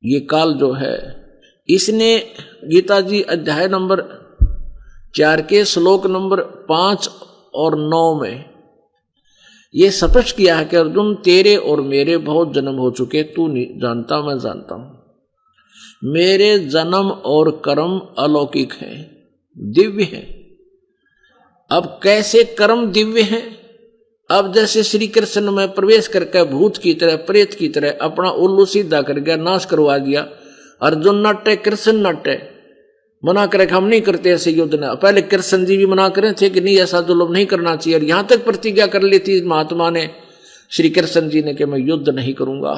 ये काल जो है, इसने गीता जी अध्याय नंबर 4 के श्लोक नंबर 5 और 9 में ये स्पष्ट किया है कि अर्जुन तेरे और मेरे बहुत जन्म हो चुके, तू नहीं जानता, मैं जानता हूं। मेरे जन्म और कर्म अलौकिक हैं, दिव्य हैं। अब कैसे कर्म दिव्य हैं? अब जैसे श्री कृष्ण में प्रवेश करके भूत की तरह, प्रेत की तरह अपना उल्लू सीधा कर गया, नाश करवा दिया। अर्जुन नटे, कृष्ण नटे, मना करे हम नहीं करते ऐसे युद्ध ना। पहले कृष्ण जी भी मना करे थे कि नहीं ऐसा जुल्म नहीं करना चाहिए, और यहां तक प्रतिज्ञा कर ली थी महात्मा ने, श्री कृष्ण जी ने, कि मैं युद्ध नहीं करूंगा,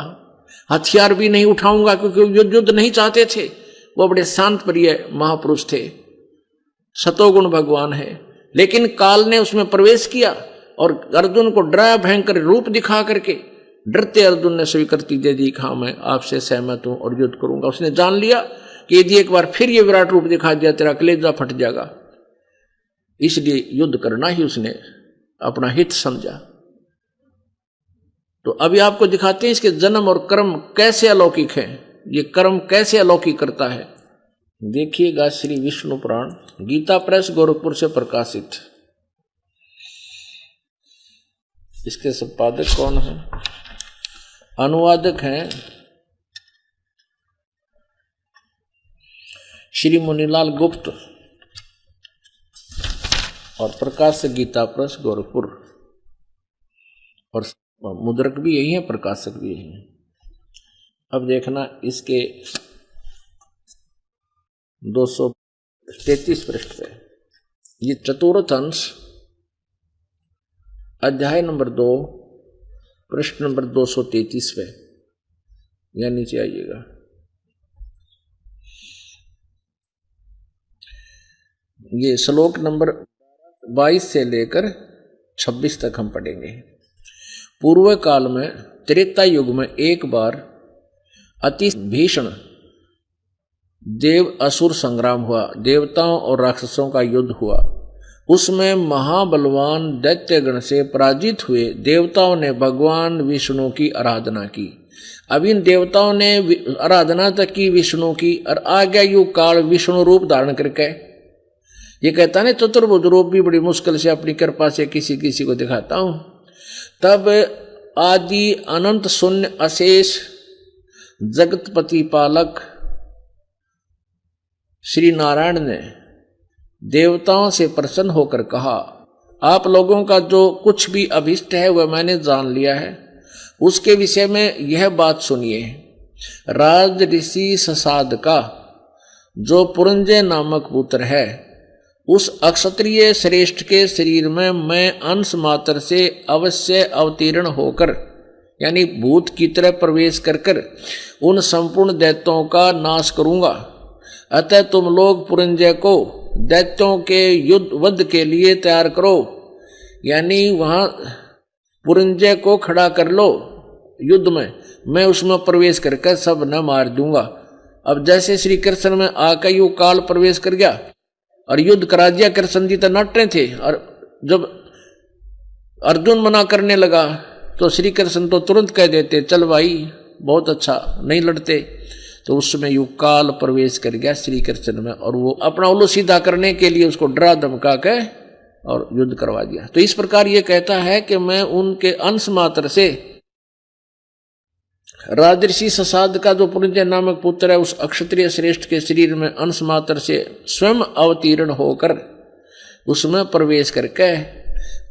हथियार भी नहीं उठाऊंगा, क्योंकि युद्ध नहीं चाहते थे। वो बड़े शांत प्रिय महापुरुष थे, सतोगुण भगवान है। लेकिन काल ने उसमें प्रवेश किया और अर्जुन को डरा भयंकर रूप दिखा करके, डरते अर्जुन ने स्वीकृति दे दी कि हाँ मैं आपसे सहमत हूं और युद्ध करूंगा। उसने जान लिया कि यदि एक बार फिर ये विराट रूप दिखा दिया तेरा कलेजा फट जाएगा, इसलिए युद्ध करना ही उसने अपना हित समझा। तो अभी आपको दिखाते हैं इसके जन्म और कर्म कैसे अलौकिक हैं, ये कर्म कैसे अलौकिक करता है। देखिएगा श्री विष्णु पुराण, गीता प्रेस गोरखपुर से प्रकाशित। इसके संपादक कौन है? अनुवादक हैं श्री मुनीलाल गुप्त और प्रकाशक गीता प्रेस गोरखपुर, और मुद्रक भी यही है, प्रकाशक भी यही है। अब देखना इसके 233 पृष्ठ पे ये चतुर्थ अंश, अध्याय नंबर 2, पृष्ठ नंबर 233 पे, या नीचे आइएगा। ये श्लोक नंबर 22 से लेकर 26 तक हम पढ़ेंगे। पूर्व काल में त्रेता युग में एक बार अति भीषण देव असुर संग्राम हुआ, देवताओं और राक्षसों का युद्ध हुआ। उसमें महाबलवान दैत्यगण से पराजित हुए देवताओं ने भगवान विष्णु की आराधना की। अब इन देवताओं ने आराधना तक की विष्णु की, और आ गया युग काल विष्णु रूप धारण करके। ये कहता नहीं चतुर्भुज रूप भी बड़ी मुश्किल से अपनी कृपा से किसी किसी को दिखाता हूं। तब आदि अनंत शून्य अशेष जगतपति पालक श्री नारायण ने देवताओं से प्रसन्न होकर कहा, आप लोगों का जो कुछ भी अभिष्ट है वह मैंने जान लिया है, उसके विषय में यह बात सुनिए। राज ऋषि ससाद का जो पुरंजय नामक पुत्र है, उस अक्षत्रिय श्रेष्ठ के शरीर में मैं अंश मात्र से अवश्य अवतीर्ण होकर, यानी भूत की तरह प्रवेश कर उन संपूर्ण दैत्यों का नाश करूंगा। अतः तुम लोग पुरंजय को दैत्यों के वध के लिए तैयार करो, यानी वहां पुरंजय को खड़ा कर लो युद्ध में, मैं उसमें प्रवेश करके सब न मार दूंगा। अब जैसे श्री कृष्ण में आकर युग काल प्रवेश कर गया और युद्ध करा दिया। कृष्ण जी तो नट रहे थे, और जब अर्जुन मना करने लगा तो श्री कृष्ण तो तुरंत कह देते चल भाई बहुत अच्छा, नहीं लड़ते। तो उस समय युग काल प्रवेश कर गया श्री कृष्ण में, और वो अपना उल्लू सीधा करने के लिए उसको डरा धमका के और युद्ध करवा दिया। तो इस प्रकार ये कहता है कि मैं उनके अंश मात्र से, राजर्षि ससाद का जो पुरंजय नामक पुत्र है उस अक्षत्रिय श्रेष्ठ के शरीर में अंश मात्र से स्वयं अवतीर्ण होकर उसमें प्रवेश करके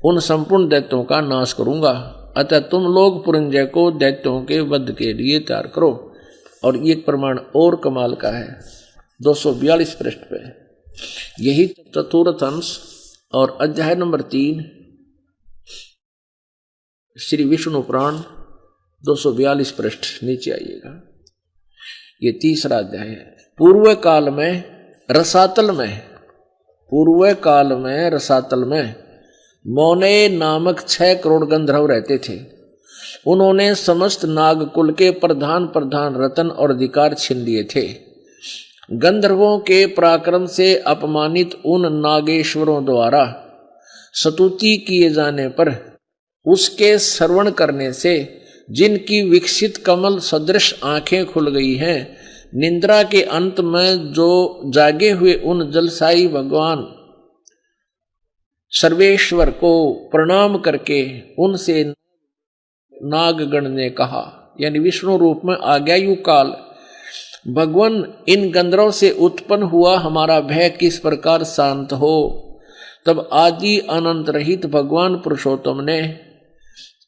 उन संपूर्ण दैत्यों का नाश करूंगा। अतः तुम लोग पुरंजय को दैत्यों के वध के लिए तैयार करो। और ये प्रमाण और कमाल का है 242 पृष्ठ पे, यही चतुर्थ अंश और अध्याय नंबर 3 श्री विष्णु पुराण 242 पृष्ठ, नीचे आइएगा। ये तीसरा अध्याय है। पूर्व काल में रसातल में मौने नामक 6 करोड़ गंधर्व रहते थे। उन्होंने समस्त नागकुल के प्रधान रतन और अधिकार छीन लिए थे। गंधर्वों के पराक्रम से अपमानित उन नागेश्वरों द्वारा स्तुति किए जाने पर उसके श्रवण करने से जिनकी विकसित कमल सदृश आंखें खुल गई हैं, निद्रा के अंत में जो जागे हुए उन जलसाई भगवान सर्वेश्वर को प्रणाम करके उनसे नागगण ने कहा, यानी विष्णु रूप में आज्ञायु काल, भगवान इन गंधर्व से उत्पन्न हुआ हमारा भय किस प्रकार शांत हो। तब आदि अनंत रहित भगवान पुरुषोत्तम ने,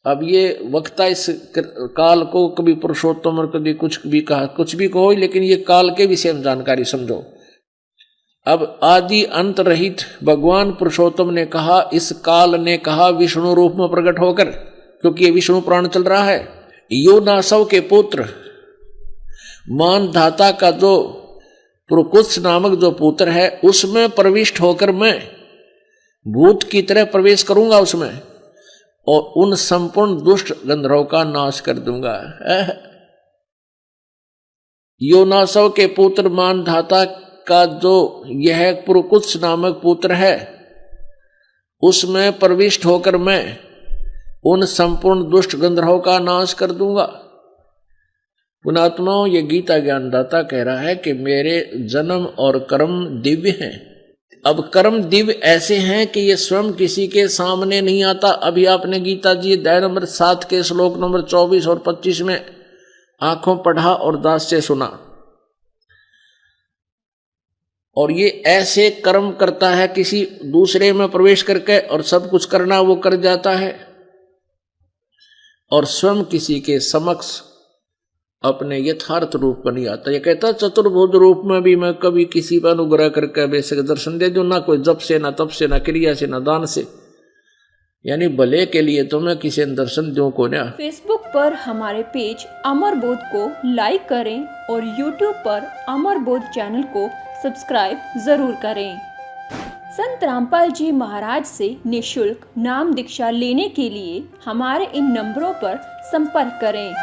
अब ये वक्ता इस काल को कभी पुरुषोत्तम और कभी कुछ भी कहा, कुछ भी कहो, लेकिन ये काल के विषय में जानकारी समझो। अब आदि अंत रहित भगवान पुरुषोत्तम ने कहा, इस काल ने कहा विष्णु रूप में प्रकट होकर, क्योंकि ये विष्णु पुराण चल रहा है। योनासव के पुत्र मानधाता का जो पुरुकुत्स नामक जो पुत्र है, उसमें प्रविष्ट होकर मैं भूत की तरह प्रवेश करूंगा उसमें, और उन संपूर्ण दुष्ट गंधर्वों का नाश कर दूंगा। योनासव के पुत्र मानधाता का जो यह पुरुकुत्स नामक पुत्र है, उसमें प्रविष्ट होकर मैं उन संपूर्ण दुष्ट गंधर्वों का नाश कर दूंगा। पुणात्माओं, ये गीता ज्ञानदाता कह रहा है कि मेरे जन्म और कर्म दिव्य हैं। अब कर्म दिव्य ऐसे हैं कि ये स्वयं किसी के सामने नहीं आता। अभी आपने गीता जी अध्याय नंबर 7 के श्लोक नंबर 24 और 25 में आंखों पढ़ा और दास से सुना, और ये ऐसे कर्म करता है किसी दूसरे में प्रवेश करके, और सब कुछ करना वो कर जाता है, और स्वयं किसी के समक्ष अपने यथार्थ रूप पर नहीं आता। ये कहता चतुर्भुज रूप में भी मैं कभी किसी पर अनुग्रह करके बेशक दर्शन दे दूं, ना कोई जप से, ना तप से, ना क्रिया से, ना दान से, यानी भले के लिए तो मैं किसी दर्शन दूं को ना। फेसबुक पर हमारे पेज अमर बोध को लाइक करें और यूट्यूब पर अमर बोध चैनल को सब्सक्राइब जरूर करें। संत रामपाल जी महाराज से निःशुल्क नाम दीक्षा लेने के लिए हमारे इन नंबरों पर संपर्क करें।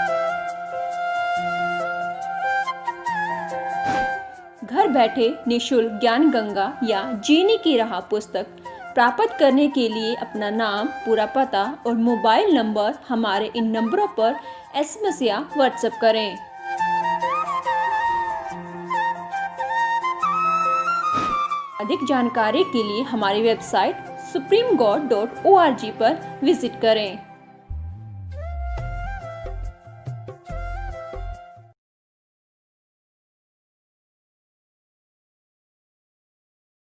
घर बैठे निःशुल्क ज्ञान गंगा या जीने की राह पुस्तक प्राप्त करने के लिए अपना नाम, पूरा पता और मोबाइल नंबर हमारे इन नंबरों पर SMS या व्हाट्सएप करें। अधिक जानकारी के लिए हमारी वेबसाइट supremegod.org पर विजिट करें।